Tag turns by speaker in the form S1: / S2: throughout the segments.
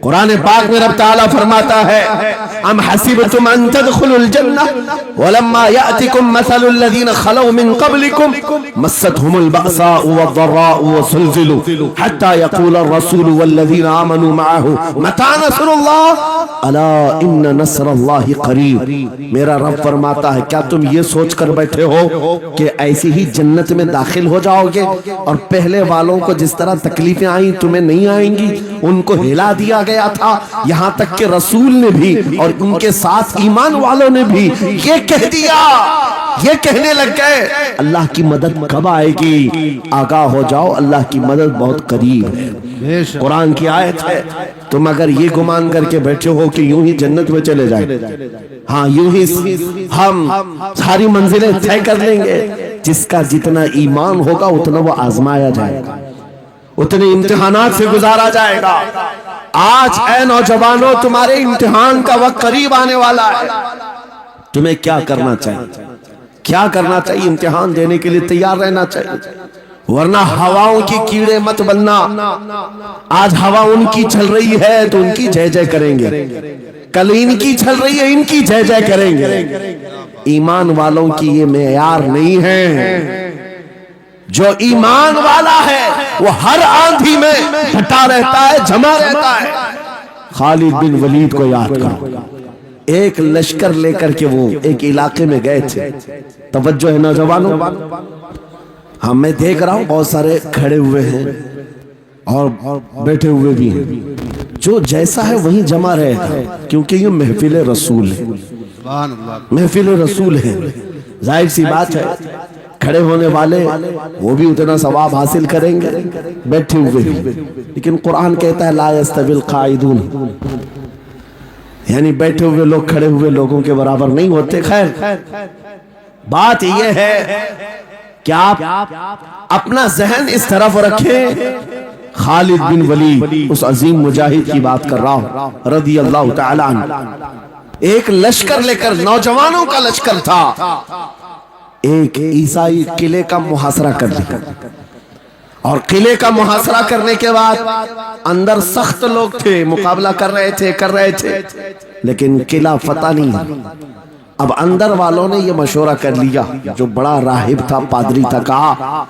S1: قرآن پاک میں رب تعالیٰ فرماتا ہے ام حسبتم ان تدخلوا الجنہ ولما یأتکم مثل الذین خلوا من قبلکم مستهم البأساء والضراء وزلزلوا حتى يقول الرسول والذین آمنوا معه متى نصر اللہ الا ان نصر اللہ قریب۔ میرا رب فرماتا ہے کیا تم یہ سوچ کر بیٹھے ہو کہ ایسی ہی جنت میں داخل ہو جاؤ گے اور پہلے والوں کو جس طرح تکلیفیں آئیں تمہیں نہیں آئیں گی؟ ان کو ہلا دیا گیا تھا، یہاں تک کہ رسول نے بھی اور ان کے ساتھ ایمان والوں نے بھی یہ کہہ دیا، یہ کہنے لگ گئے اللہ کی مدد کب آئے گی؟ آگاہ ہو جاؤ اللہ کی مدد بہت قریب ہے۔ قرآن کی آیت ہے۔ تم اگر یہ گمان کر کے بیٹھے ہو کہ یوں ہی جنت میں چلے جائیں، ہاں یوں ہی ہم ساری منزلیں طے کر لیں گے، جس کا جتنا ایمان ہوگا اتنا وہ آزمایا جائے گا، اتنے امتحانات سے گزارا جائے گا۔ آج اے نوجوانوں تمہارے امتحان کا وقت قریب آنے والا ہے، تمہیں کیا کرنا چاہیے؟ کیا کرنا چاہیے؟ امتحان دینے کے لیے تیار رہنا چاہیے، ورنہ ہواؤں کی کیڑے مت بننا۔ آج ہوا ان کی چل رہی ہے تو ان کی جے جے کریں گے، کل ان کی چل رہی ہے ان کی جے جے کریں گے۔ ایمان والوں کی یہ معیار نہیں ہے۔ جو ایمان والا ہے وہ ہر آندھی میں ڈٹا رہتا ہے، جمع رہتا ہے۔ خالد بن ولید کو یاد کرو، ایک لشکر لے کر کے وہ ایک علاقے میں گئے تھے۔ توجہ ہے نوجوانوں، ہاں میں دیکھ رہا ہوں بہت سارے کھڑے ہوئے ہیں اور بیٹھے ہوئے بھی ہیں، جو جیسا ہے وہیں جمع رہے گا، کیونکہ یہ محفل رسول ہے، محفل رسول ہے۔ ظاہر سی بات ہے کھڑے ہونے والے وہ بھی اتنا ثواب حاصل کریں گے، بیٹھے ہوئے بھی۔ لیکن قرآن کہتا ہے لا یستوی القاعدون، یعنی بیٹھے ہوئے لوگ کھڑے ہوئے لوگوں کے برابر نہیں ہوتے۔ خیر بات یہ ہے کہ آپ اپنا ذہن اس طرف رکھیں۔ خالد بن ولید اس عظیم مجاہد کی بات کر رہا ہوں رضی اللہ تعالی عنہ، ایک لشکر لے کر، نوجوانوں کا لشکر تھا، ایک عیسائی قلعے کا محاصرہ کر لیا، اور قلعے کا محاصرہ کرنے کے بعد اندر سخت لوگ تھے، مقابلہ کر رہے تھے، لیکن قلعہ فتح نہیں ہوا۔ اب اندر والوں نے یہ مشورہ کر لیا، جو بڑا راہب تھا، پادری تھا، کہا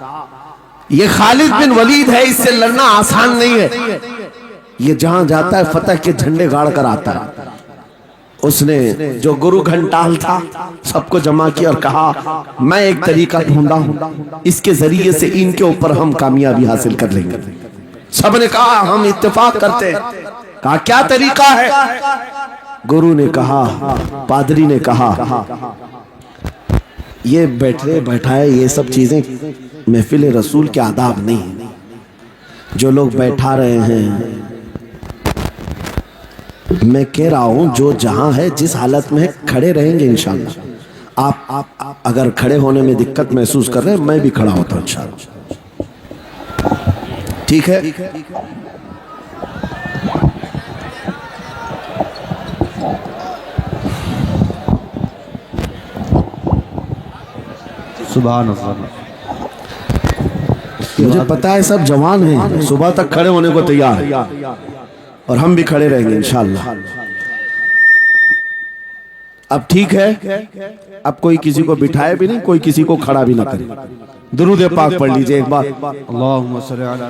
S1: یہ خالد بن ولید ہے، اس سے لڑنا آسان نہیں ہے، یہ جہاں جاتا ہے فتح کے جھنڈے گاڑ کر آتا ہے۔ اس نے جو گرو گھنٹال تھا سب کو جمع کیا اور کہا میں ایک طریقہ ڈھونڈا ہوں، اس کے ذریعے سے ان کے اوپر ہم کامیابی حاصل کر لیں گے۔ سب نے کہا ہم اتفاق کرتے ہیں۔ کہا کیا طریقہ ہے؟ گرو نے کہا، پادری نے کہا یہ بیٹھائے یہ سب چیزیں محفل رسول کے آداب نہیں، جو لوگ بیٹھا رہے ہیں، میں کہہ رہا ہوں جو جہاں ہے جس حالت میں کھڑے رہیں گے انشاءاللہ۔ آپ اگر کھڑے ہونے میں دقت محسوس کر رہے ہیں میں بھی کھڑا ہوتا ہوں انشاءاللہ، ٹھیک ہے؟
S2: سبحان اللہ۔
S1: مجھے پتا ہے سب جوان ہیں، صبح تک کھڑے ہونے کو تیار ہیں، اور ہم بھی کھڑے رہیں گے انشاءاللہ۔ اب ٹھیک ہے، اب کوئی کسی کو بٹھائے بھی نہیں، کوئی کسی کو کھڑا بھی نہ کرے۔ درود پاک پڑھ لیجئے ایک بار۔
S2: اللہم صلی علی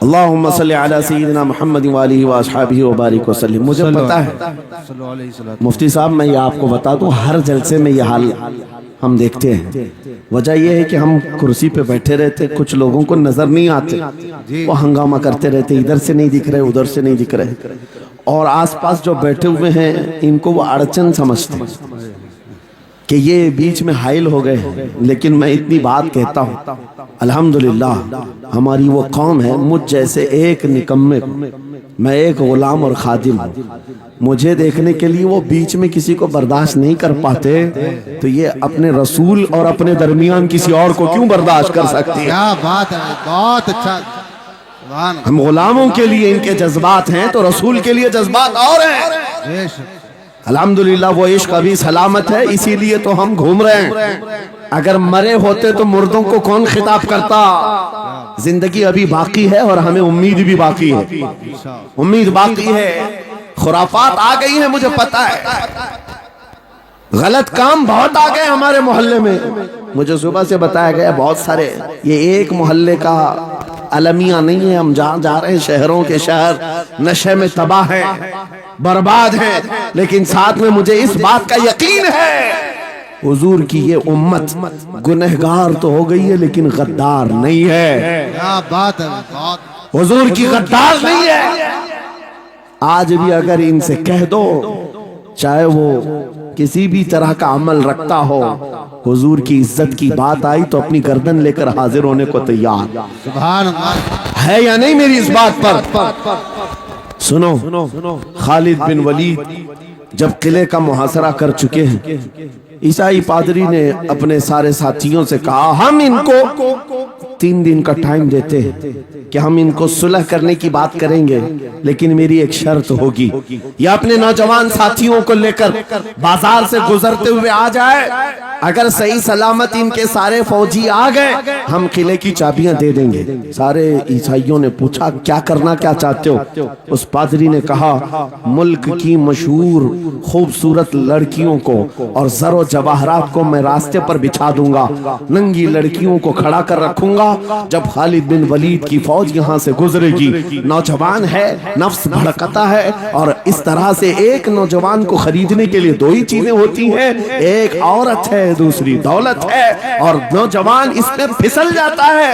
S1: اللہم صلی علی سیدنا محمد وآلہ وآصحابہ وبارک وسلم۔ مجھے پتا ہے مفتی صاحب، میں یہ آپ کو بتا دوں ہر جلسے میں یہ حال ہم دیکھتے ہیں۔ وجہ یہ ہے کہ ہم کرسی پہ بیٹھے رہتے، کچھ لوگوں کو نظر نہیں آتے، وہ ہنگامہ کرتے رہتے، ادھر سے نہیں دکھ رہے ادھر سے نہیں دکھ رہے، اور آس پاس جو بیٹھے ہوئے ہیں ان کو وہ اڑچن سمجھتے کہ یہ بیچ میں حائل ہو گئے۔ لیکن میں اتنی بات کہتا ہوں الحمدللہ ہماری وہ قوم ہے، مجھ جیسے ایک نکمے، میں ایک غلام اور خادم ہوں، مجھے دیکھنے کے لیے وہ بیچ میں کسی کو برداشت نہیں کر پاتے، تو یہ اپنے رسول اور اپنے درمیان کسی اور کو کیوں برداشت کر سکتی ہے؟
S2: کیا بات ہے، بہت اچھا۔
S1: ہم غلاموں کے لیے ان کے جذبات ہیں تو رسول کے لیے جذبات اور ہیں۔ الحمدللہ وہ عشق ابھی سلامت ہے، اسی لیے تو ہم گھوم رہے ہیں۔ اگر مرے ہوتے تو مردوں کو کون خطاب کرتا؟ زندگی ابھی باقی ہے اور ہمیں امید بھی باقی ہے، امید باقی ہے۔ خرافات آ گئی ہیں مجھے پتا ہے، غلط کام بہت آ گئے ہمارے محلے میں، مجھے صبح سے بتایا گیا بہت سارے، یہ ایک محلے کا المیہ نہیں ہے، ہم جہاں جا رہے ہیں شہروں کے شہر نشے میں تباہ ہیں، برباد ہیں، لیکن ساتھ میں مجھے اس بات کا یقین ہے حضور کی یہ امت گنہگار تو ہو گئی ہے لیکن غدار نہیں ہے،
S2: کیا بات ہے، بات
S1: حضور کی غدار نہیں ہے۔ آج بھی اگر ان سے کہہ دو چاہے وہ کسی بھی طرح کا عمل رکھتا ہو، حضور کی عزت کی بات آئی تو اپنی گردن لے کر حاضر ہونے کو تیار
S2: سبحان اللہ
S1: ہے یا نہیں میری اس بات پر؟ سنو، خالد بن ولید جب قلعے کا محاصرہ کر چکے ہیں، عیسائی پادری نے اپنے سارے ساتھیوں سے کہا ہم ان کو 3 دن کا ٹائم دیتے ہیں کہ ہم ان کو صلح کرنے کی بات کریں گے، لیکن میری ایک شرط ہوگی، یہ اپنے نوجوان ساتھیوں کو لے کر بازار سے گزرتے ہوئے آ جائے، اگر صحیح سلامت ان کے سارے فوجی آ گئے ہم قلعے کی چابیاں دے دیں گے۔ سارے عیسائیوں نے پوچھا کیا کرنا کیا چاہتے ہو؟ اس پادری نے کہا ملک کی مشہور خوبصورت لڑکیوں کو اور زر و جواہرات کو میں راستے پر بچھا دوں گا، ننگی لڑکیوں کو کھڑا کر رکھوں گا، جب خالد بن ولید کی فوج یہاں سے گزرے گی، نوجوان ہے، نفس بھڑکتا ہے، اور اس طرح سے ایک نوجوان کو خریدنے کے لیے 2 ہی چیزیں ہوتی ہیں، ایک عورت ہے دوسری دولت ہے، اور نوجوان اس میں پھسل جاتا ہے۔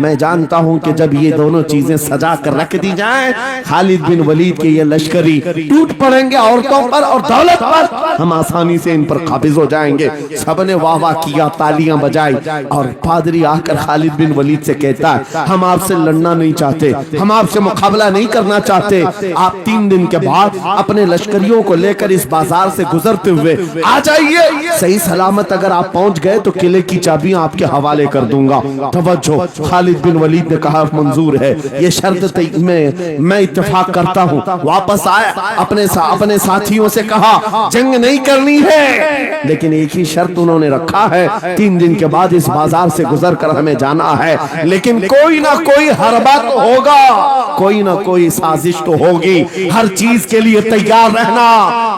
S1: میں جانتا ہوں کہ جب یہ دونوں چیزیں سجا کر رکھ دی جائیں خالد بن ولید کے یہ لشکری ٹوٹ پڑیں گے عورتوں پر اور دولت پر، ہم آسانی سے ان پر قابض ہو جائیں گے۔ سب نے واہ واہ کیا، تالیاں بجائی، اور پادری آ کر خالد بن ولید سے کہتا ہے ہم آپ سے لڑنا نہیں چاہتے، ہم آپ سے مقابلہ نہیں کرنا چاہتے، آپ 3 دن کے بعد اپنے لشکریوں کو لے کر اس بازار سے گزرتے ہوئے آ جائیے، صحیح سلامت اگر آپ پہنچ گئے تو قلعے کی چابیاں آپ کے حوالے کر دوں گا۔ توجہ، خالد بن ولید نے کہا منظور ہے، یہ شرط میں اتفاق کرتا ہوں۔ واپس آئے، اپنے ساتھیوں سے کہا جنگ نہیں کرنی ہے، لیکن ایک ہی شرط انہوں نے رکھا ہے، 3 دن کے بعد اس بازار سے گزر کر ہمیں جانا ہے، لیکن کوئی نہ کوئی حربہ تو ہوگا، کوئی نہ کوئی سازش تو ہوگی، ہر چیز کے لیے تیار رہنا۔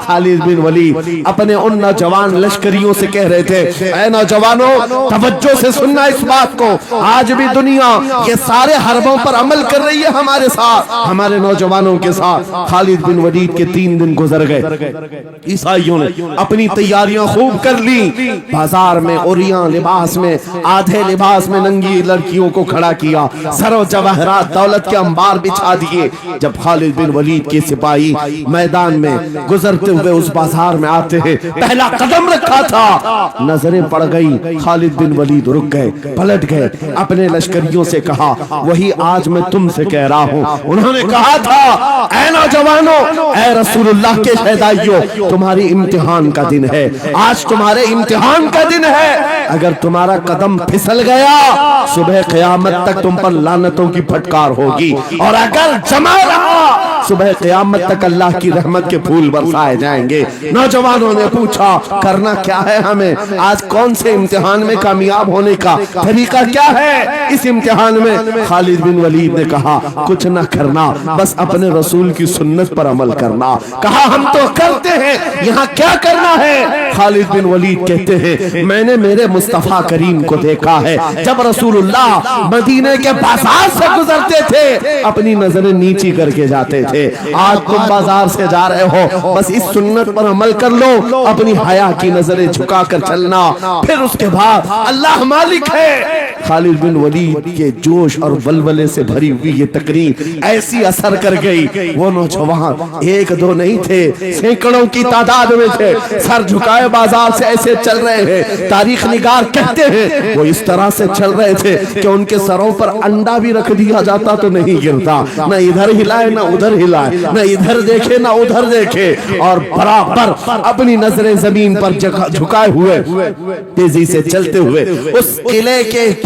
S1: خالد بن ولید اپنے ان نوجوان لشکریوں سے کہہ رہے تھے اے نوجوانوں توجہ سے سننا اس بات کو، آج بھی دنیا یہ سارے حربوں پر عمل کر رہی ہے ہمارے ساتھ، ہمارے نوجوانوں کے ساتھ۔ خالد بن ولید کے 3 دن گزر گئے، عیسائیوں نے اپنی تیاریاں خوب کر لی، بازار میں اوریاں لباس میں، آدھے لباس میں ننگی لڑکیوں کو کھڑا کیا، زر و جواہرات دولت کے انبار بچھا دیے۔ جب خالد بن ولید کے سپاہی میدان میں گزرتے ہوئے اس بازار میں آتے ہیں، پہلا قدم رکھا تھا، نظریں پڑ گئی، خالد بن ولید رک گئے، پلٹ گئے، اپنے لشکریوں سے کہا وہی آج میں تم سے کہہ رہا ہوں، انہوں نے کہا تھا اے نوجوانوں، اے رسول اللہ کے شہدائیوں، تمہاری امتحان کا دن ہے، آج تمہارے امتحان کا دن ہے، اگر تمہارا قدم پھسل گیا صبح قیامت تک تم پر لعنتوں کی پھٹکار ہوگی، اور اگر جمع رہا صبح قیامت تک اللہ کی رحمت کے پھول برسائے جائیں گے۔ نوجوانوں نے پوچھا کرنا کیا ہے ہمیں، آج کون سے امتحان میں کامیاب ہونے کا طریقہ کیا ہے اس امتحان میں؟ خالد بن ولید نے کہا کچھ نہ کرنا، بس اپنے رسول کی سنت پر عمل کرنا۔ کہا ہم تو کرتے ہیں، یہاں کیا کرنا ہے؟ خالد بن ولید کہتے ہیں میں نے میرے مصطفیٰ کریم کو دیکھا ہے، جب رسول اللہ مدینے کے بازار سے گزرتے تھے اپنی نظریں نیچی کر کے جاتے تھے، آج تم بازار سے جا رہے ہو، بس اس سنت پر عمل کر لو، اپنی حیا کی نظریں جھکا کر چلنا، پھر اس کے بعد اللہ مالک ہے۔ خالد بن ولید کے جوش اور ولولے سے بھری ہوئی یہ تقریر ایسی اثر کر گئی، وہ نوجوان 1-2 نہیں تھے، سینکڑوں کی تعداد میں تھے، سر جھکائے بازار سے ایسے چل رہے ہیں، تاریخ نگار کہتے ہیں وہ اس طرح سے چل رہے تھے کہ ان کے سروں پر انڈا بھی رکھ دیا جاتا تو نہیں گرتا، نہ ادھر ہلائے نہ ادھر ہلائے، نہ ادھر دیکھے نہ ادھر دیکھے، اور برابر اپنی نظریں زمین پر جھکائے ہوئے تیزی سے چلتے ہوئے اس قلعے کے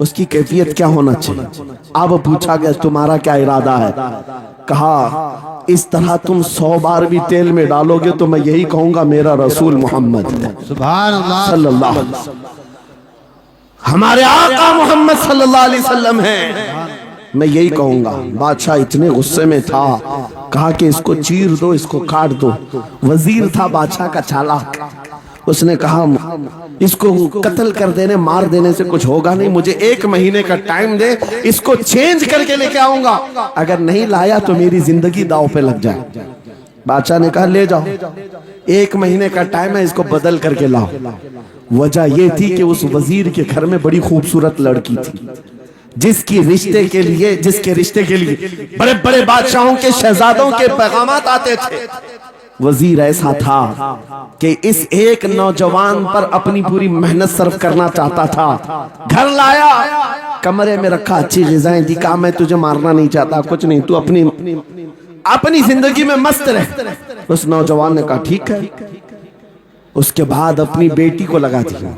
S1: اس کی کیفیت کیا ہونا چاہیے؟ اب پوچھا گیا تمہارا کیا ارادہ ہے؟ کہا اس طرح تم 100 بار بھی تیل میں ڈالو گے تو میں یہی کہوں گا میرا رسول محمد
S2: سبحان اللہ
S1: صلی اللہ علیہ وسلم، ہمارے آقا محمد صلی اللہ علیہ وسلم ہیں، میں یہی کہوں گا۔ بادشاہ اتنے غصے میں تھا، کہا کہ اس کو چیر دو، اس کو کاٹ دو۔ وزیر تھا بادشاہ کا چالاک، اس نے کہا اس کو قتل کر دینے مار دینے سے کچھ ہوگا نہیں، مجھے 1 مہینے کا ٹائم دے، اس کو چینج کر کے لے کے آؤں گا، اگر نہیں لایا تو میری زندگی داؤ پہ لگ جائے۔ بادشاہ نے کہا لے جاؤ، 1 مہینے کا ٹائم ہے، اس کو بدل کر کے لاؤ۔ وجہ یہ تھی کہ اس وزیر کے گھر میں بڑی خوبصورت لڑکی تھی، جس کے رشتے کے لیے بڑے بڑے بادشاہوں کے شہزادوں کے پیغامات آتے تھے۔ وزیر ایسا تھا کہ اس ایک نوجوان پر اپنی پوری محنت صرف کرنا چاہتا تھا۔ گھر لایا، کمرے میں رکھا، اچھی غذائیں دی، کہا میں تجھے مارنا نہیں چاہتا، کچھ نہیں، تو اپنی زندگی میں مست رہ۔ اس نوجوان نے کہا ٹھیک ہے۔ اس کے بعد اپنی بیٹی کو لگا دیا،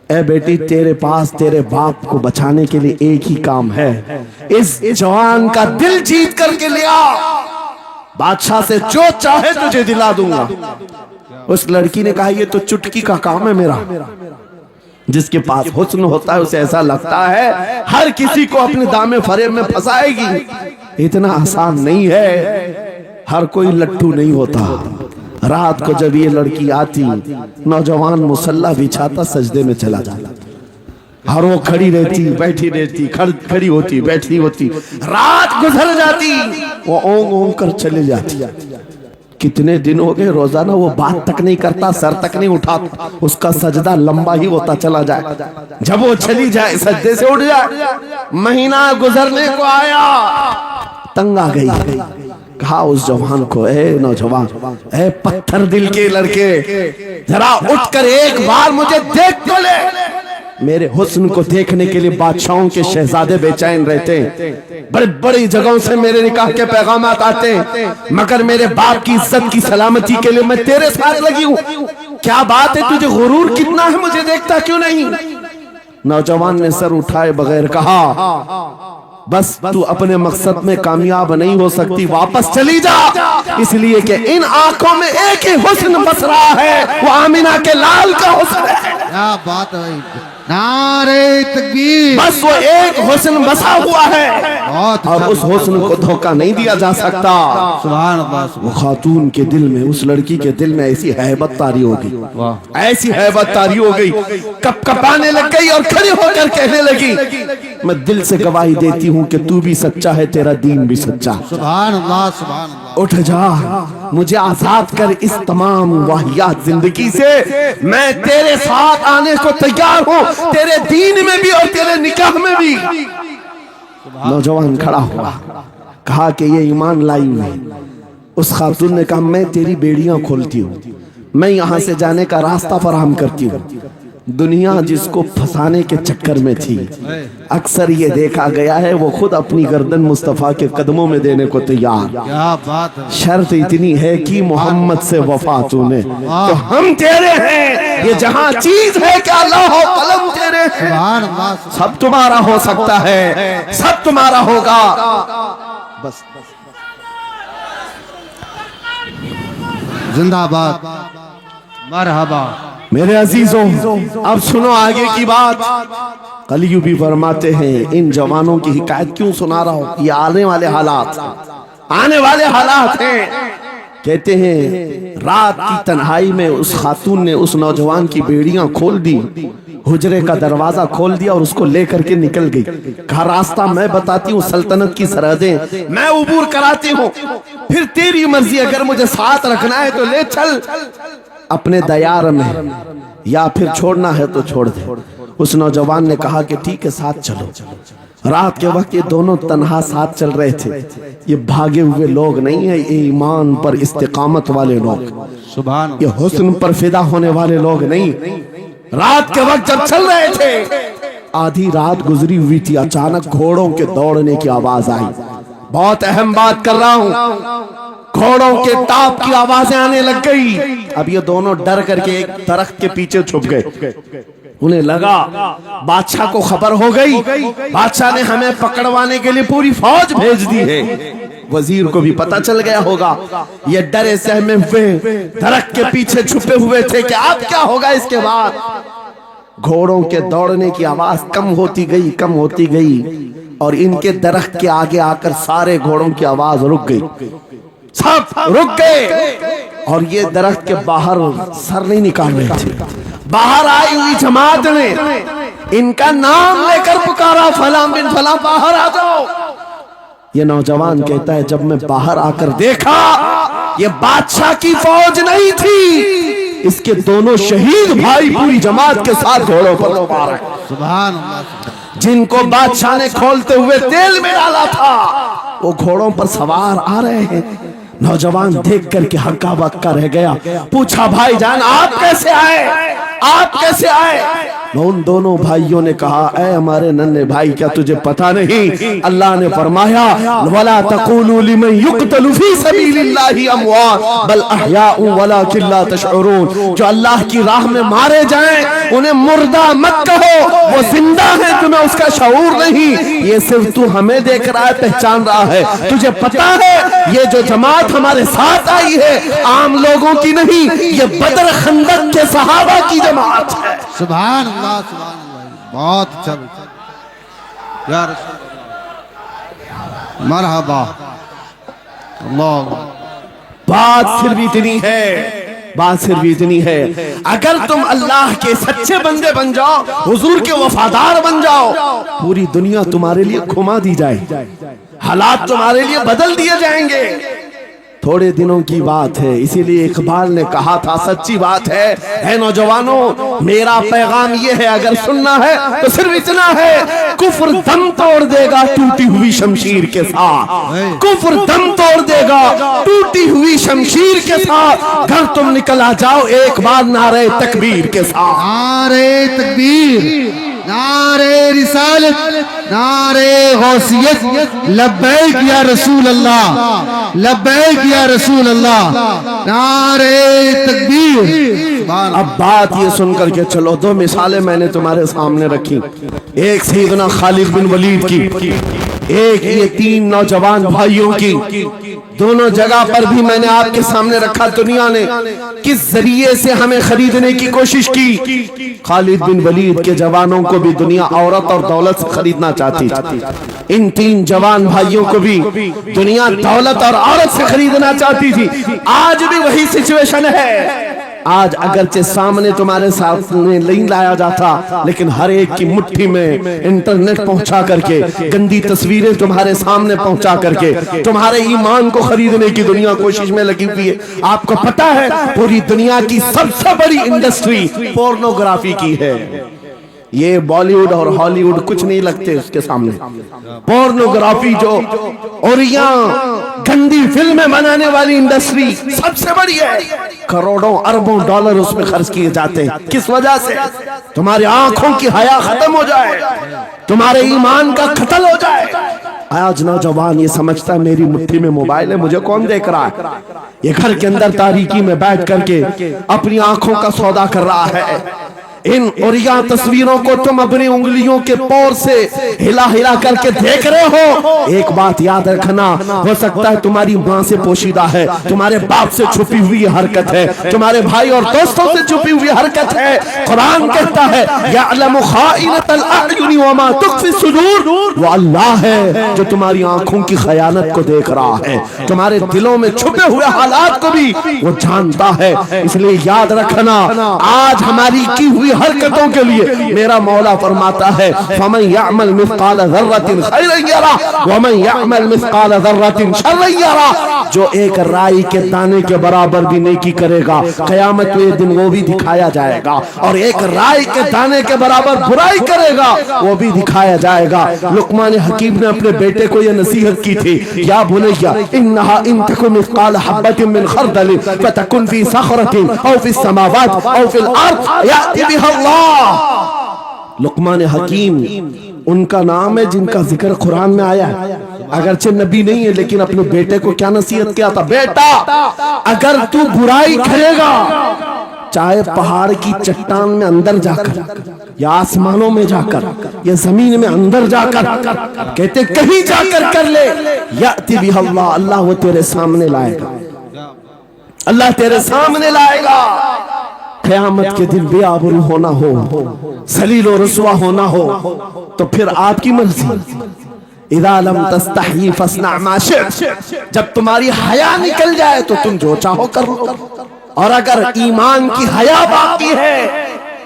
S1: اے بیٹی تیرے پاس تیرے باپ کو بچانے کے لیے ایک ہی کام ہے، اس جوان کا دل جیت کر کے لیا، بادشاہ سے جو چاہے تجھے دلا دوں گا۔ اس لڑکی نے کہا یہ تو چٹکی کا کام ہے میرا۔ جس کے پاس حسن ہوتا ہے اسے ایسا لگتا ہے ہر کسی کو اپنے دامے فریب میں پھنسائے گی، اتنا آسان نہیں ہے، ہر کوئی لٹو نہیں ہوتا۔ رات کو جب یہ لڑکی آتی، نوجوان مسلح بچھاتا سجدے میں چلا جاتا، ہر وہ کھڑی رہتی بیٹھی رہتی، کھڑی ہوتی بیٹھی ہوتی، رات گزر جاتی، وہ اونگ اونگ کر چلے جاتی۔ کتنے دن ہو گئے روزانہ وہ بات تک نہیں کرتا، سر تک نہیں اٹھاتا، اس کا سجدہ لمبا ہی ہوتا چلا جائے، جب وہ چلی جائے سجدے سے اٹھ جائے۔ مہینہ گزرنے کو آیا، تنگ آ گئی، کہا اس جوان کو اے نوجوان، اے پتھر دل کے لڑکے، ذرا اٹھ کر ایک بار مجھے دیکھ تو لے۔ میرے حسن کو دیکھنے کے لیے بادشاہوں کے شہزادے بے چین رہتے ہیں، بڑی بڑی جگہوں سے میرے نکاح کے پیغامات آتے ہیں، مگر میرے باپ کی عزت کی سلامتی کے لیے میں تیرے ساتھ لگی ہوں، کیا بات ہے تجھے غرور کتنا ہے، مجھے دیکھتا کیوں نہیں؟ نوجوان نے سر اٹھائے بغیر کہا بس تو اپنے مقصد میں کامیاب نہیں ہو سکتی، واپس چلی جا، اس لیے کہ ان آنکھوں میں ایک ہی حسن بس رہا ہے، وہ آمینہ کے لال کا حسن ہے۔
S2: کیا بات ہے، نعرہ تکبیر،
S1: بس وہ ایک حسن بسا ہوا ہے اور اس حسن کو دھوکہ نہیں دیا جا سکتا۔
S2: سبحان اللہ،
S1: وہ خاتون کے دل میں، اس لڑکی کے دل میں ایسی ہیبت طاری ہو گئی، ایسی ہیبت طاری ہو گئی، کپ کپانے لگ گئی اور کھڑی ہو کر کہنے لگی میں دل سے گواہی دیتی ہوں کہ تو بھی سچا ہے، تیرا دین بھی سچا۔
S2: سبحان اللہ، سبحان اللہ،
S1: اٹھ جا، مجھے آزاد کر اس تمام واہیات زندگی سے، میں تیرے ساتھ آنے کو تیار ہوں، تیرے دین میں بھی اور تیرے نکاح میں بھی۔ نوجوان کھڑا ہوا، کہا کہ یہ ایمان لائی ہوئی۔ اس خاتون نے کہا میں تیری بیڑیاں کھولتی ہوں، میں یہاں سے جانے کا راستہ فراہم کرتی ہوں۔ دنیا جس کو پھنسانے کے چکر میں تھی، اکثر یہ دیکھا گیا ہے وہ خود اپنی گردن مصطفیٰ کے قدموں میں دینے کو تیار۔
S2: کیا بات ہے،
S1: شرط اتنی ہے کہ محمد سے وفا تو نے، تو ہم تیرے ہیں، یہ جہاں چیز ہے کہ اللہ و قلم تیرے ہیں،
S2: سبحان اللہ،
S1: سب تمہارا ہو سکتا ہے، سب تمہارا ہوگا۔ بس
S2: زندہ باد، مرحبا۔
S1: میرے عزیزوں اب سنو آگے کی بات۔ قلیو بھی فرماتے ہیں ان جوانوں کی حکایت کیوں سنا رہا ہوں، یہ آنے والے حالات ہیں۔ کہتے ہیں رات کی تنہائی میں اس خاتون نے اس نوجوان کی بیڑیاں کھول دی، حجرے کا دروازہ کھول دیا اور اس کو لے کر کے نکل گئی، کہا راستہ میں بتاتی ہوں، سلطنت کی سرحدیں میں عبور کراتی ہوں، پھر تیری مرضی، اگر مجھے ساتھ رکھنا ہے تو لے چل اپنے دیار میں، یا پھر چھوڑنا ہے تو چھوڑ دے۔ اس نوجوان نے کہا کہ ٹھیک ہے ساتھ چلو۔ رات کے وقت یہ دونوں تنہا ساتھ چل رہے تھے، یہ بھاگے ہوئے لوگ نہیں ہیں، یہ ایمان پر استقامت والے لوگ،
S2: سبحان اللہ،
S1: یہ حسن پر فدا ہونے والے لوگ نہیں۔ رات کے وقت جب چل رہے تھے، آدھی رات گزری ہوئی تھی، اچانک گھوڑوں کے دوڑنے کی آواز آئی۔ بہت اہم بات کر رہا ہوں، گھوڑوں کے ٹاپ کی آوازیں آنے لگ گئی۔ اب یہ دونوں ڈر کر کے ایک درخت کے پیچھے چھپ گئے، انہیں لگا بادشاہ کو خبر ہو گئی، بادشاہ نے ہمیں پکڑوانے کے لیے پوری فوج بھیج دی ہے۔ وزیر کو بھی پتا چل گیا ہوگا، یہ ڈرے سہمے ہوئے درخت کے پیچھے چھپے ہوئے تھے کہ اب کیا ہوگا اس کے بعد۔ گھوڑوں کے دوڑنے کی آواز کم ہوتی گئی اور ان کے درخت کے آگے آ کر سارے گھوڑوں کی آواز رک گئی، سب رک گئے، اور یہ درخت کے باہر سر نہیں نکال رہے تھے۔ باہر آئی ہوئی جماعت نے ان کا نام لے کر پکارا، فلاں بن فلاں باہر آ جاؤ۔ یہ نوجوان کہتا ہے جب میں باہر آ کر دیکھا یہ بادشاہ کی فوج نہیں تھی، اس کے دونوں شہید بھائی پوری جماعت کے ساتھ گھوڑوں پر سوار ہیں،
S2: سبحان اللہ،
S1: جن کو بادشاہ نے کھولتے ہوئے تیل میں ڈالا تھا، وہ گھوڑوں پر سوار آ رہے ہیں۔ نوجوان دیکھ کر کے ہکا بکا رہ گیا، پوچھا بھائی جان آپ کیسے آئے؟ ان دونوں بھائیوں نے کہا اے ہمارے ننھے بھائی کیا تجھے پتا نہیں اللہ نے فرمایا وَلَا تَقُولُوا لِمَنْ يُقْتَلُ فِي سَبِيلِ اللَّهِ أَمْوَاتٌ بَلْ أَحْيَاءٌ وَلَكِنْ لَا تَشْعُرُونَ، جو اللہ کی راہ میں مارے جائیں انہیں مردہ مت کہو، وہ زندہ ہیں، تمہیں اس کا شعور نہیں، یہ صرف تو ہمیں دیکھ رہا ہے، پہچان رہا ہے، تجھے پتا ہے یہ جو جماعت ہمارے ساتھ آئی ہے عام لوگوں کی نہیں، یہ بدر خندق کے صحابہ کی جماعت ہے۔
S2: سبحان اللہ، سبحان اللہ، بہت اچھا یا رسول اللہ، مرحبا، اللہ۔
S1: بات صرف اتنی ہے اگر تم اللہ کے سچے بندے بن جاؤ، حضور کے وفادار بن جاؤ، پوری دنیا تمہارے لیے گھما دی جائے، حالات تمہارے لیے بدل دیے جائیں گے۔ تھوڑے دنوں کی بات ہے، اسی لیے اقبال نے کہا تھا سچی بات ہے، اے نوجوانوں میرا پیغام یہ ہے اگر سننا ہے تو صرف اتنا ہے، کفر دم توڑ دے گا ٹوٹی ہوئی شمشیر کے ساتھ، کفر دم توڑ دے گا ٹوٹی ہوئی شمشیر کے ساتھ، گھر تم نکل آ جاؤ ایک بار نعرہ تکبیر کے ساتھ،
S2: نعرہ تکبیر، نعرہ رسالت، نعرہ غوثیت، لبیک یا رسول اللہ، لبیک یا رسول اللہ، نعرہ تکبیر۔
S1: اب بات یہ سن کر کے چلو، دو مثالیں میں نے تمہارے سامنے رکھی، ایک سیدنا خالد بن ولید کی، ایک یہ تین نوجوان بھائیوں کی، دونوں جگہ پر بھی میں نے آپ کے سامنے رکھا دنیا نے کس ذریعے سے ہمیں خریدنے کی کوشش کی۔ خالد بن ولید کے جوانوں کو بھی دنیا عورت اور دولت سے خریدنا چاہتی تھی، ان تین جوان بھائیوں کو بھی دنیا دولت اور عورت سے خریدنا چاہتی تھی۔ آج بھی وہی سچویشن ہے، آج اگرچہ سامنے تمہارے سامنے نہیں لایا جاتا لیکن ہر ایک کی مٹھی میں انٹرنیٹ پہنچا کر کے، گندی تصویریں تمہارے سامنے پہنچا کر کے تمہارے ایمان کو خریدنے کی دنیا کوشش میں لگی ہوئی ہے۔ آپ کو پتا ہے پوری دنیا کی سب سے بڑی انڈسٹری پورنوگرافی کی ہے، یہ بالی ووڈ اور ہالی ووڈ کچھ نہیں لگتے اس کے سامنے۔ پورنوگرافی جو اوریاں گندی فلمیں بنانے والی انڈسٹری سب سے بڑی ہے، کروڑوں اربوں ڈالر اس میں خرچ کیے جاتے ہیں، کس وجہ سے؟ تمہاری آنکھوں کی حیا ختم ہو جائے، تمہارے ایمان کا قتل ہو جائے۔ آج نوجوان یہ سمجھتا ہے میری مٹھی میں موبائل ہے، مجھے کون دیکھ رہا ہے، یہ گھر کے اندر تاریکی میں بیٹھ کر کے اپنی آنکھوں کا سودا کر رہا ہے۔ ان اوریاں تصویروں کو تم اپنی انگلیوں کے پور سے ہلا ہلا کر کے دیکھ رہے ہو، ایک بات یاد رکھنا، ہو سکتا ہے تمہاری ماں سے پوشیدہ ہے، تمہارے باپ سے چھپی ہوئی حرکت ہے، تمہارے بھائی اور دوستوں سے چھپی ہوئی حرکت ہے۔ قرآن کہتا ہے یعلم خائنۃ الاعین وما تخفی الصدور، وہ اللہ ہے جو تمہاری آنکھوں کی خیانت کو دیکھ رہا ہے، تمہارے دلوں میں چھپے ہوئے حالات کو بھی وہ جانتا ہے۔ اس لیے یاد رکھنا آج ہماری کی ہوئی حرکتوں کے لیے میرا مولا فرماتا ہے فَمَنْ يَعْمَلْ مِثْقَالَ ذَرَّةٍ خَيْرًا يَرَهُ وَمَنْ يَعْمَلْ مِثْقَالَ ذَرَّةٍ شَرًّا يَرَهُ، جو ایک رائی کے دانے کے برابر بھی نیکی کرے گا قیامت کے دن وہ بھی دکھایا جائے گا، اور ایک رائی کے دانے کے برابر برائی کرے گا وہ بھی دکھایا جائے گا۔ لقمان حکیم نے اپنے بیٹے کو یہ نصیحت کی تھی، یا بنیا انہا ان تکن مثقال حبۃ من خردل فتکن فی صخرۃ او فی السماوات او فی الارض یأتی بها اللہ۔ لقمان حکیم ان کا نام ہے جن کا ذکر قرآن میں آیا ہے، اگرچہ نبی نہیں ہے لیکن اپنے بیٹے کو کیا نصیحت کیا تھا، بیٹا اگر تو برائی کرے گا چاہے پہاڑ کی چٹان میں اندر جا کر یا آسمانوں میں جا کر یا زمین میں اندر جا کر، کہتے کہیں جا کر کر لے، یأتی بہ اللہ، اللہ وہ تیرے سامنے لائے گا، اللہ تیرے سامنے لائے گا۔ قیامت کے دن بے آبرو ہونا ہو، ذلیل و رسوا ہونا ہو تو پھر آپ کی مرضی، اذا لم تستحی فاصنع ما شئت، جب تمہاری حیا نکل جائے تو تم جو چاہو کر لو، اور اگر ایمان کی حیا باقی ہے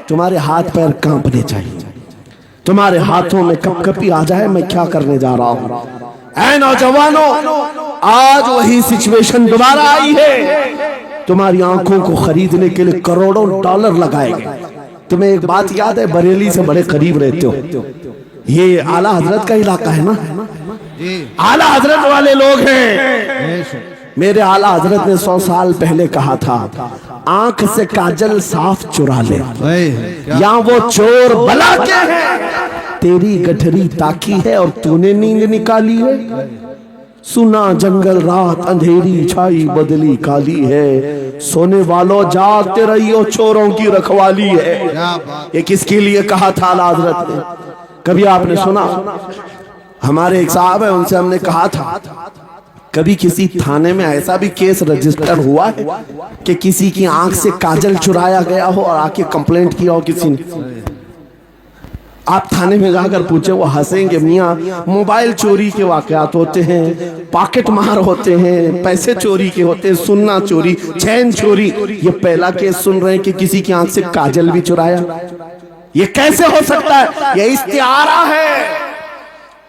S1: تمہارے ہاتھ پیر کانپنے چاہیے، تمہارے ہاتھوں میں کپ کپی آ جائے میں کیا کرنے جا رہا ہوں۔ اے نوجوانوں، آج وہی سچویشن دوبارہ آئی ہے، تمہاری آنکھوں کو خریدنے کے لیے کروڑوں ڈالر لگائے گئے۔ تمہیں ایک بات یاد ہے، بریلی سے بڑے قریب رہتے ہو، یہ اعلیٰ حضرت کا علاقہ ہے نا، اعلیٰ حضرت والے لوگ ہیں۔ میرے اعلیٰ حضرت نے 100 سال پہلے کہا تھا، آنکھ سے کاجل صاف چرا لے، یا وہ چور بلا کے ہیں، تیری گٹھری تاکی ہے اور تو نے نیند نکالی ہے، سنا جنگل رات اندھیری چھائی بدلی کالی ہے، سونے والوں جاگتے رہیو چوروں کی رکھوالی ہے۔ یہ کس کے لیے کہا تھا اعلیٰ حضرت نے؟ کبھی آپ نے سنا؟ ہمارے ایک صاحب ہیں، ان سے ہم نے کہا تھا کبھی کسی تھانے میں ایسا بھی کیس رجسٹر ہوا ہے کہ کسی کی آنکھ سے کاجل چرایا گیا ہو اور آکے کمپلینٹ کیا ہو کسی نے؟ آپ تھانے میں جا کر پوچھیں، وہ ہنسیں گے، میاں موبائل چوری کے واقعات ہوتے ہیں، پاکٹ مار ہوتے ہیں، پیسے چوری کے ہوتے ہیں، سننا چوری، چین چوری، یہ پہلا کیس سن رہے ہیں کہ کسی کی آنکھ سے کاجل بھی چرایا۔ یہ کیسے ہو سکتا ہے؟ یہ استعارہ ہے۔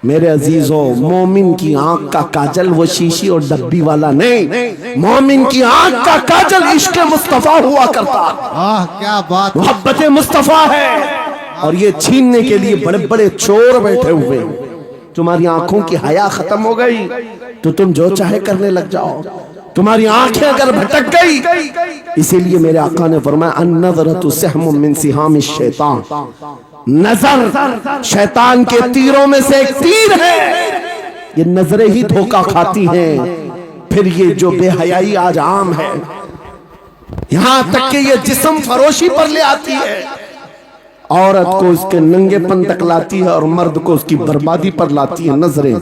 S1: میرے عزیزوں، مومن کی آنکھ کا کاجل وہ شیشی اور ڈبی والا نہیں، مومن کی آنکھ کا کاجل عشق مصطفیٰ ہوا کرتا،
S2: کیا بات،
S1: محبت مصطفیٰ ہے، اور یہ چھیننے کے لیے بڑے بڑے چور بیٹھے ہوئے ہیں۔ تمہاری آنکھوں کی حیا ختم ہو گئی تو تم جو چاہے کرنے لگ جاؤ، تمہاری آنکھیں اگر بھٹک گئی، اسی لیے میرے آقا نے فرمایا النظرۃ سہم من سہام الشیطان، نظر شیطان کے تیروں میں سے ایک تیر ہے، یہ نظریں ہی دھوکہ کھاتی ہیں۔ پھر یہ جو بے حیائی آج عام ہے، یہاں تک کہ یہ جسم فروشی پر لے آتی ہے، عورت کو اس کے ننگے پن تک لاتی ہے اور مرد کو اس کی بربادی پر لاتی ہے نظریں۔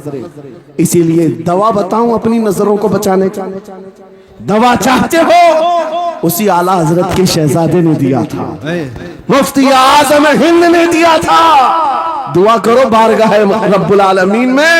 S1: اسی لیے دوا بتاؤں اپنی نظروں کو بچانے کا؟ دوا چاہتے ہو؟ اسی اعلیٰ حضرت کے شہزادے نے دیا تھا، مفتی اعظم ہند نے دیا تھا۔ دعا کرو بارگاہ رب العالمین میں،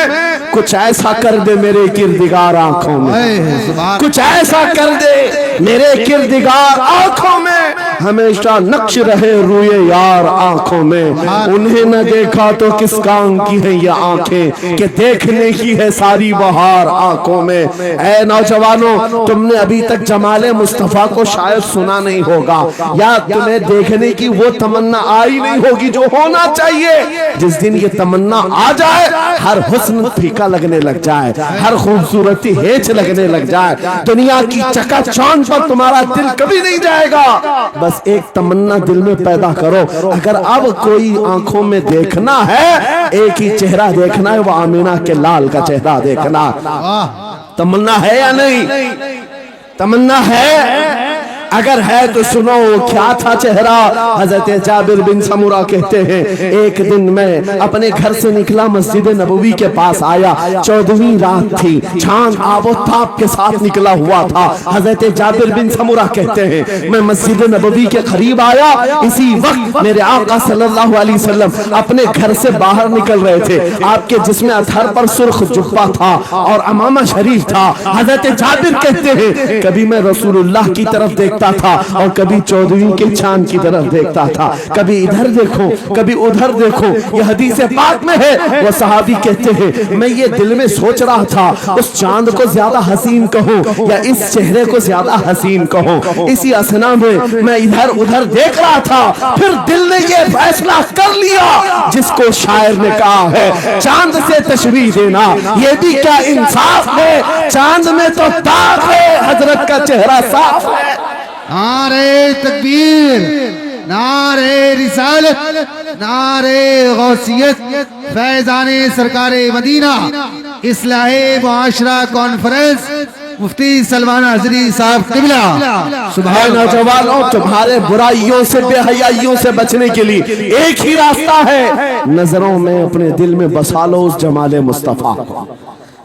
S1: کچھ ایسا کر دے میرے کردگار آنکھوں میں، کچھ ایسا کر دے میرے کردگار آنکھوں میں، ہمیشہ نقش رہے روئے یار آنکھوں میں، انہیں نہ دیکھا تو کس کام کی ہیں یہ آنکھیں کہ دیکھنے کی ہے ساری بہار آنکھوں میں۔ اے نوجوانوں، تم نے ابھی تک جمال مصطفیٰ کو شاید سنا نہیں ہوگا، یا تمہیں دیکھنے کی وہ تمنا آئی نہیں ہوگی جو ہونا چاہیے۔ جس دن یہ تمنا آ جائے، ہر حسن پھیکا لگنے لگ جائے، ہر خوبصورتی ہیچ لگنے لگ جائے، دنیا کی چکا چوند پر تمہارا دل کبھی نہیں جائے گا۔ بس ایک تمنا دل میں پیدا کرو، اگر اب کوئی آنکھوں میں دیکھنا ہے، ایک ہی چہرہ دیکھنا ہے، وہ آمینہ کے لال کا چہرہ دیکھنا۔ تمنا ہے یا نہیں؟ تمنا ہے؟ اگر ہے تو سنو کیا تھا چہرہ۔ حضرت جابر بن سمرہ کہتے ہیں ایک دن میں اپنے گھر سے نکلا، مسجد نبوی کے پاس آیا، 14ویں رات تھی، چاند آب و تاب کے ساتھ نکلا ہوا تھا۔ حضرت جابر بن سمرہ کہتے ہیں میں مسجد نبوی کے قریب آیا، اسی وقت میرے آقا صلی اللہ علیہ وسلم اپنے گھر سے باہر نکل رہے تھے، آپ کے جسم اطہر پر سرخ جبہ تھا اور امامہ شریف تھا۔ حضرت جابر کہتے ہیں کبھی میں رسول اللہ کی طرف دیکھتا تھا اور کبھی 14ویں کے چاند کی طرف دیکھتا تھا، کبھی ادھر دیکھو کبھی ادھر دیکھو، یہ حدیث پاک میں ہے۔ وہ صحابی کہتے ہیں میں یہ دل میں سوچ رہا تھا اس چاند کو زیادہ حسین کہوں یا اس چہرے کو زیادہ حسین کہوں۔ اسی اسنا میں میں ادھر ادھر دیکھ رہا تھا، پھر دل نے یہ فیصلہ کر لیا جس کو شاعر نے کہا ہے چاند سے تشبیہ دینا یہ بھی کیا انصاف ہے، چاند میں تو داغ ہے، حضرت کا چہرہ صاف ہے۔
S2: نعرہ تکبیر، نعرہ رسالت، نعرہ غوثیت، فیضان سرکار مدینہ، اصلاح معاشرہ کانفرنس مفتی سلمان حضری صاحب قبلہ
S1: اے نوجوانوں، تمہارے برائیوں سے، بے حیائیوں سے بچنے کے لیے ایک ہی راستہ ہے، نظروں میں، اپنے دل میں بسا لو اس جمال مصطفیٰ کو۔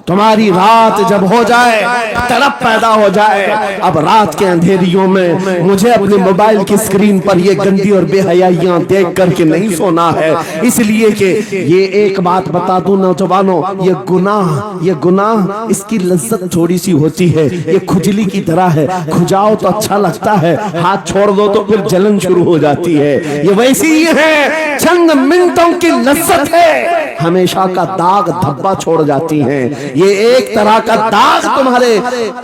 S1: تمہاری رات جب ہو جائے، طلب پیدا ہو جائے، اب رات کے اندھیریوں میں مجھے اپنے موبائل کی سکرین پر یہ گندی اور بے حیائیاں دیکھ کر کے نہیں سونا ہے، اس لیے کہ یہ ایک بات بتا دوں نوجوانوں، یہ گناہ اس کی لذت تھوڑی سی ہوتی ہے، یہ کھجلی کی طرح ہے، کھجاؤ تو اچھا لگتا ہے، ہاتھ چھوڑ دو تو پھر جلن شروع ہو جاتی ہے، یہ ویسی ہی ہے، چند منٹوں کی لذت ہے، ہمیشہ کا داغ دھبا چھوڑ جاتی ہیں، یہ ایک طرح کا داغ تمہارے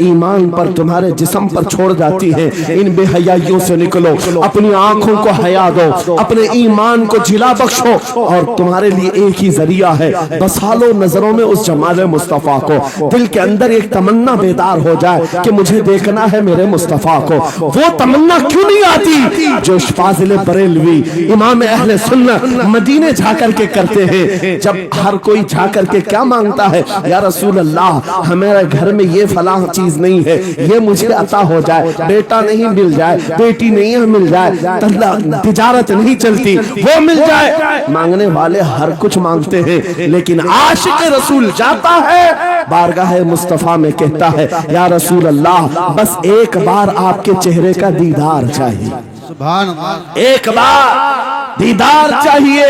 S1: ایمان پر، تمہارے جسم پر چھوڑ جاتی ہے۔ ان بے حیائیوں سے نکلو، اپنی آنکھوں کو حیا دو، اپنے ایمان کو جلا بخشو، اور تمہارے لیے ایک ہی ذریعہ ہے، بسا لو نظروں میں اس جمال مصطفیٰ کو، دل کے اندر ایک تمنا بیدار ہو جائے کہ مجھے دیکھنا ہے میرے مصطفیٰ کو۔ وہ تمنا کیوں نہیں آتی جو فاضل بریلوی امام اہل سنت مدینے جا کر کے کرتے ہیں؟ جب ہر کوئی جا کر کے کیا مانگتا ہے؟ یا رسول اللہ، ہمارے گھر میں یہ فلاں چیز نہیں ہے، یہ مجھے عطا ہو جائے، بیٹا نہیں مل جائے، بیٹی نہیں مل جائے، تجارت نہیں چلتی، وہ مل جائے۔ مانگنے والے ہر کچھ مانگتے ہیں، لیکن عاشق رسول جاتا ہے بارگاہ مصطفیٰ میں، کہتا ہے یا رسول اللہ بس ایک بار آپ کے چہرے کا دیدار چاہیے،
S2: سبحان اللہ،
S1: ایک بار دیدار چاہیے۔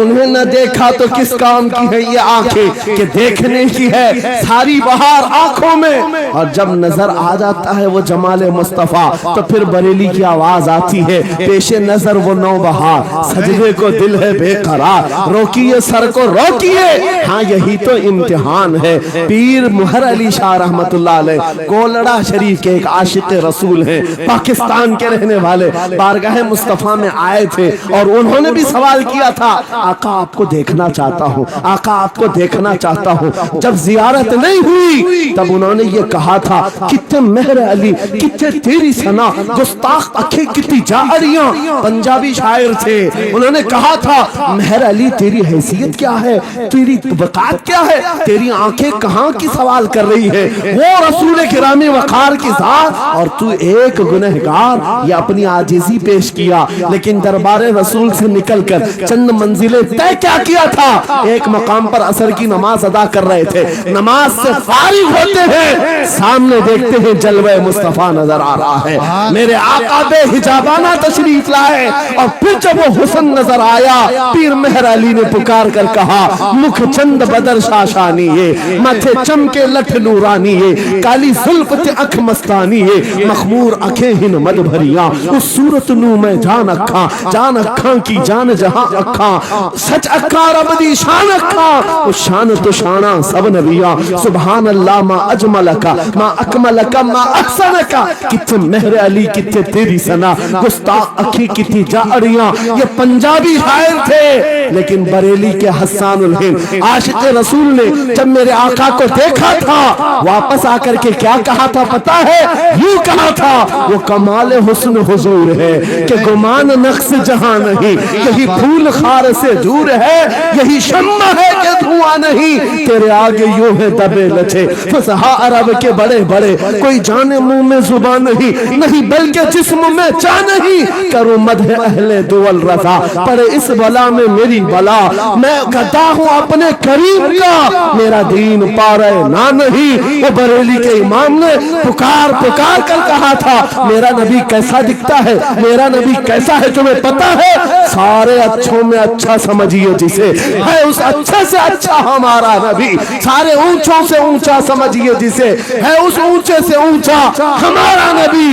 S1: انہیں نہ دیکھا تو کس کام کی ہے یہ آنکھیں کہ دیکھنے کی ہے ساری بہار آنکھوں میں، اور جب نظر آ جاتا ہے وہ جمال مصطفیٰ تو پھر بریلی کی آواز آتی ہے، پیش نظر وہ نو بہار، سجدے کو دل ہے بے قرار، روکیے سر کو روکیے، ہاں یہی تو امتحان ہے۔ پیر مہر علی شاہ رحمت اللہ علیہ گولڑا شریف کے ایک عاشق رسول ہیں، پاکستان کے رہنے والے، بارگاہ مصطفیٰ میں آئے تھے اور انہوں نے بھی سوال کیا تھا، آقا آپ کو دیکھنا چاہتا ہوں، آقا آپ کو دیکھنا چاہتا ہوں۔ جب زیارت نہیں ہوئی تب انہوں نے یہ کہا تھا، کتنے مہر علی، کتنے تیری ثنا، گستاخ اکھیں کتنی جاہریاں، پنجابی شاعر تھے، انہوں نے کہا تھا مہر علی تیری حیثیت کیا ہے، تیری وقار کیا ہے، تیری آنکھیں کہاں کی سوال کر رہی ہے، وہ رسول گرامی وقار کی ذات اور تو ایک گنہگار۔ یہ اپنی عاجزی پیش کیا، لیکن دربار رسول سے نکل کر چند منزلیں طے کیا تھا، ایک مقام پر عصر کی نماز ادا کر رہے تھے، نماز سے فارغ ہوتے ہیں، سامنے دیکھتے ہیں جلوہ مصطفیٰ نظر آ رہا ہے، میرے آقا بے حجابانہ تشریف لائے، اور پھر جب وہ حسن نظر آیا پیر مہر علی نے پکار کر کہا، مکھ چند بدر شاشانی ہے، ماتھے چمکے لٹھ نورانی ہے، کالی زلف تے اکھ مستانی ہے، مخمور اکھیں ہن مد بھریاں، اس صورت نو میں جان اکھاں، جان اکھاں کی جان جہاں اکھاں، سچ اکھاں رب دی شان اکھاں، اس شان تو شانہ سب نبیاں، سبحان اللہ ما اجملکا ما اکملکا ما احسنکا، کتنے مہر علی کتنے تیری ثنا، گستاخ اکھی کتنی جاہریاں۔ یہ پنجابی شاعر تھے، لیکن بریلی کے حسان الہند عاشق رسول نے جب میرے آقا کو دیکھا تھا واپس آ کر کے کیا کہا تھا پتا ہے؟ یوں کہا تھا، وہ کمال حسن حضور ہے کہ گمان نقص جہاں نہیں، یہی پھول خار سے دور ہے، یہی شمع ہے کہ دھواں نہیں، تیرے آگے یوں ہے دبے لچے فصحا عرب کے بڑے بڑے، کوئی جانے منہ میں زبان نہیں بلکہ جسم میں جان نہیں، کروں مدح اہل دول رضا پڑے اس بلا میں میری بلا، میں گدا ہوں اپنے کریم کا، میرا دین پارے نہ نہیں۔ وہ بریلی کے امام نے پکار کر کہا تھا، میرا نبی کیسا دکھتا ہے، میرا نبی کیسا ہے تمہیں پتا ہے؟ سارے اچھوں میں اچھا سمجھیے جسے، ہے اس اچھے سے اچھا ہمارا نبی، سارے اونچوں سے اونچا سمجھیے جسے، ہے اس اونچے سے اونچا ہمارا نبی۔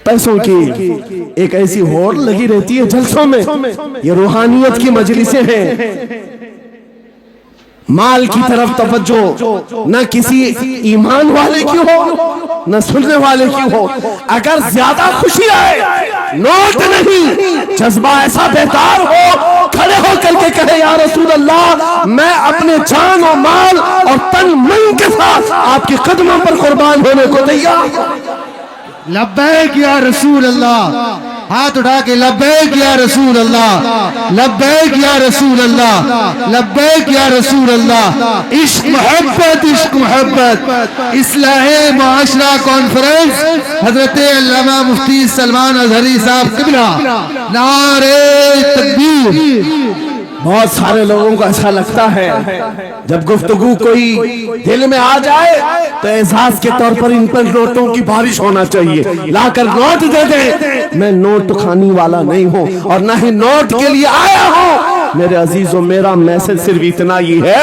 S1: پیسوں کی ایک ایسی ہوڑ لگی رہتی ہے جلسوں میں، یہ روحانیت کی مجلسیں ہیں، مال کی طرف توجہ نہ کسی ایمان والے کی ہو نہ سننے والے کی ہو، اگر زیادہ خوشی آئے نوٹ نہیں، جذبہ ایسا بیدار ہو، کھڑے ہو کر کے کہے یا رسول اللہ میں اپنے جان و مال اور تن من کے ساتھ آپ کے قدموں پر قربان ہونے کو تیار،
S2: لبیک یا رسول اللہ۔ ہاتھ اٹھا کے لبیک یا رسول اللہ، لبیک یا رسول اللہ، لبیک یا رسول اللہ۔ عشق محبت، عشق محبت، اصلاح معاشرہ کانفرنس حضرت علامہ مفتی سلمان اظہری صاحب قبلہ، نعرہ تکبیر۔
S1: بہت سارے لوگوں کو ایسا لگتا ہے جب گفتگو کوئی دل میں آ جائے تو اعزاز کے طور پر ان پر نوٹوں کی بارش ہونا چاہیے، لا کر نوٹ دے دیں۔ میں نوٹ کھانی والا نہیں ہوں اور نہ ہی نوٹ کے لیے آیا ہوں میرے عزیزوں۔ میرا میسج صرف اتنا ہی ہے،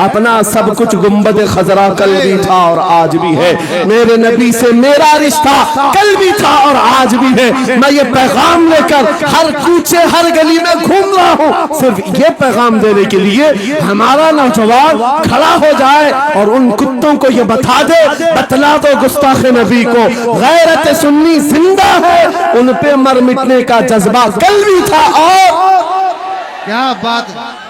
S1: اپنا سب کچھ گنبد خضرا کل بھی تھا اور آج بھی ہے، میرے نبی سے میرا رشتہ کل بھی تھا اور آج بھی ہے۔ میں یہ پیغام لے کر ہر کوچے ہر گلی میں گھوم رہا ہوں، صرف یہ پیغام دینے کے لیے ہمارا نوجوان کھڑا ہو جائے اور ان کتوں کو یہ بتا دے، بتلا دو گستاخ نبی کو غیرت سنی زندہ ہے، ان پہ مر مٹنے کا جذبہ کل بھی تھا اور
S2: کیا بات ہے۔